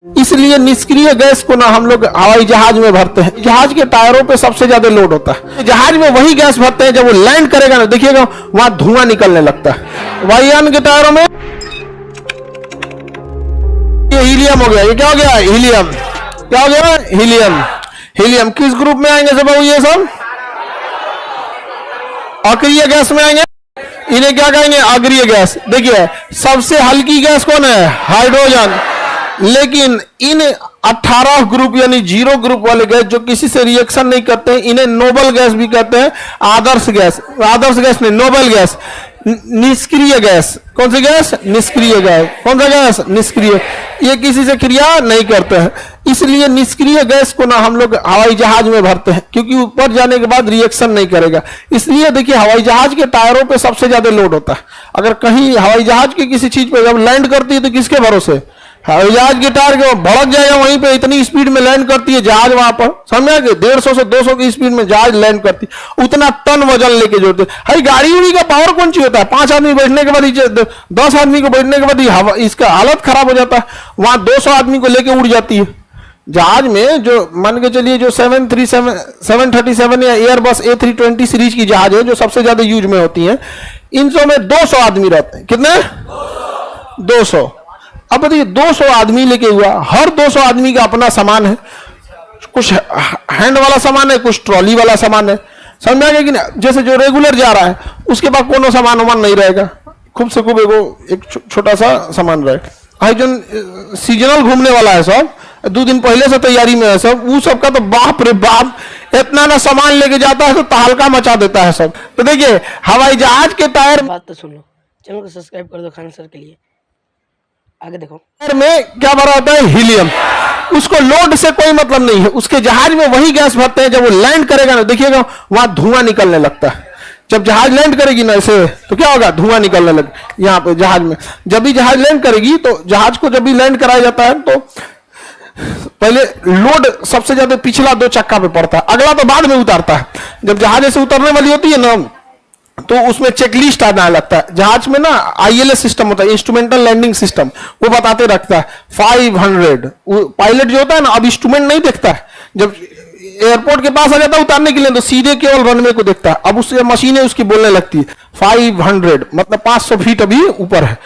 इसलिए निष्क्रिय गैस को ना हम लोग हवाई जहाज में भरते हैं। जहाज के टायरों पे सबसे ज्यादा लोड होता है। जहाज में वही गैस भरते हैं, जब वो लैंड करेगा ना, देखिएगा वहां धुआं निकलने लगता है। वायुयान के टायरों में ये हीलियम हो गया। ये क्या हो गया? हीलियम। क्या हो गया? हीलियम। हीलियम किस ग्रुप में आएंगे सब? ये सब अक्रिय गैस में आएंगे। इन्हें क्या कहेंगे? अग्रिय गैस। देखिए सबसे हल्की गैस कौन है? हाइड्रोजन। लेकिन इन 18 ग्रुप यानी 0 ग्रुप वाले गैस जो किसी से रिएक्शन नहीं करते हैं, इन्हें नोबल गैस भी कहते हैं। आदर्श गैस, आदर्श गैस नहीं, नोबल गैस। निष्क्रिय गैस। कौन सी गैस? निष्क्रिय गैस। कौन सा गैस? निष्क्रिय। ये किसी से क्रिया नहीं करते हैं। इसलिए निष्क्रिय गैस को ना हम लोग हवाई जहाज में भरते हैं, क्योंकि ऊपर जाने के बाद रिएक्शन नहीं करेगा। इसलिए देखिए हवाई जहाज के टायरों पे सबसे ज्यादा लोड होता है। अगर कहीं हवाई जहाज की किसी चीज पे जब लैंड करती है तो किसके भरोसे? हवाई जहाज के टायर के भड़क जाएगा वहीं पे। इतनी स्पीड में लैंड करती है जहाज वहां पर, समझा कि 150 से 200 की स्पीड में जहाज लैंड करती है। उतना टन वजन लेके जोड़ते। भाई गाड़ी उड़ी का पावर कौन सी होता है? 5 आदमी बैठने के बाद, 10 आदमी को बैठने के बाद इसका हालत खराब हो जाता है। वहां 200 आदमी को लेके उड़ जाती है। जहाज में जो मान के चलिए जो 737 या एयरबस A320 सीरीज की जहाज है जो सबसे ज्यादा यूज में होती है, इन सब में 200 आदमी रहते हैं। कितने? 200। अब बताइए 200 आदमी लेके हुआ, हर 200 आदमी का अपना सामान है। कुछ हैंड वाला सामान है, कुछ ट्रॉली वाला सामान है। समझ में आ गया कि नहीं? जैसे जो रेगुलर जा रहा है उसके पास कोनो सामान वामान नहीं रहेगा, खूब से खूब एक छोटा सा सामान रहेगा। जो सीजनल घूमने वाला है सब 2 दिन पहले से तैयारी में है सब, वो सब का तो बाप रे बाप इतना ना सामान लेके जाता है तो तहलका मचा देता है सब। तो देखिए हवाई जहाज के टायर, बात तो सुन लो, चैनल को सब्सक्राइब कर दो खान सर के लिए। आगे देखो में क्या भरा होता है? हीलियम। उसको लोड से कोई मतलब नहीं है। उसके जहाज में वही गैस भरते हैं, जब वो लैंड करेगा ना, देखिएगा वहां धुआं निकलने लगता है। जब जहाज लैंड करेगी ना ऐसे, तो क्या होगा? धुआं निकलने लगे यहाँ पे जहाज में। जब भी जहाज लैंड करेगी तो जहाज को जब भी लैंड कराया जाता है तो पहले लोड सबसे ज्यादा पिछला 2 चक्का पे पड़ता है, अगला तो बाद में उतारता है। जब जहाज ऐसे उतरने वाली होती है ना तो उसमें चेकलिस्ट आने लगता है। जहाज में ना ILS सिस्टम होता है, इंस्ट्रूमेंटल लैंडिंग सिस्टम, वो बताते रखता है 500। पायलट जो होता है ना अब इंस्ट्रूमेंट नहीं देखता है। जब एयरपोर्ट के पास आ जाता है उतारने के लिए तो सीधे केवल रनवे को देखता है। अब उससे मशीनें उसकी बोलने लगती है 500 मतलब 500 फीट अभी ऊपर है।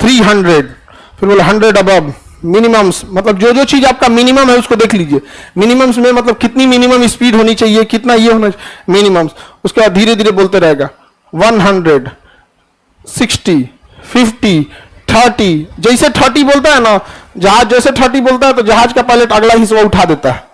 300, फिर बोले 100 अबव। मिनिमम्स मतलब जो जो चीज आपका मिनिमम है उसको देख लीजिए। मिनिमम्स में मतलब कितनी मिनिमम स्पीड होनी चाहिए, कितना ये होना चाहिए मिनिमम्स। उसके बाद धीरे धीरे बोलते रहेगा 100, 60, 50, 30। जैसे 30 बोलता है ना जहाज, जैसे 30 बोलता है तो जहाज का पायलट अगला हिस्सा उठा देता है।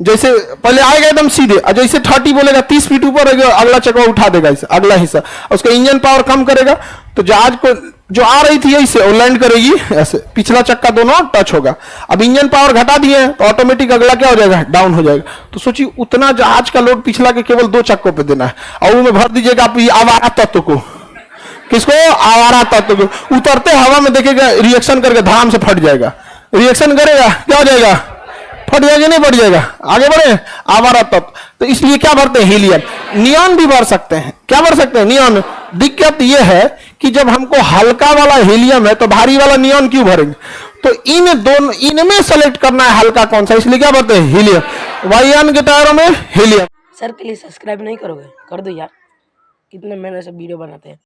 जैसे पहले आएगा एकदम सीधे, और जैसे 30 बोलेगा 30 फीट ऊपर अगला चक्का उठा देगा इसे, अगला हिस्सा। उसका इंजन पावर कम करेगा तो जहाज को जो आ रही थी ऐसे वो लैंड करेगी ऐसे, पिछला चक्का दोनों टच होगा। अब इंजन पावर घटा दिए तो ऑटोमेटिक अगला क्या हो जाएगा? डाउन हो जाएगा। तो सोचिए उतना जहाज का लोड पिछला के केवल 2 चक्कों पे देना है, और उनमें भर दीजिएगा आप आवारा तत्व को। किसको? आवारा तत्व को। उतरते हवा में देखिएगा रिएक्शन करके धाम से फट जाएगा। रिएक्शन करेगा क्या हो जाएगा? फट जाएगा, नहीं फट जाएगा। आगे बढ़े, आवारा तत्व। तो इसलिए क्या भरते हैं? हीलियम। नियॉन भी भर सकते हैं। क्या भर सकते हैं? नियॉन। दिक्कत यह है कि जब हमको हल्का वाला हीलियम है तो भारी वाला नियॉन क्यों भरेंगे? तो इन दोनों, इनमें सेलेक्ट करना है हल्का कौन सा, इसलिए क्या भरते हैं? हीलियम। वायुयान के टायरों में हीलियम। सर के लिए सब्सक्राइब नहीं करोगे? कर दो यार, कितने महीने से वीडियो बनाते हैं।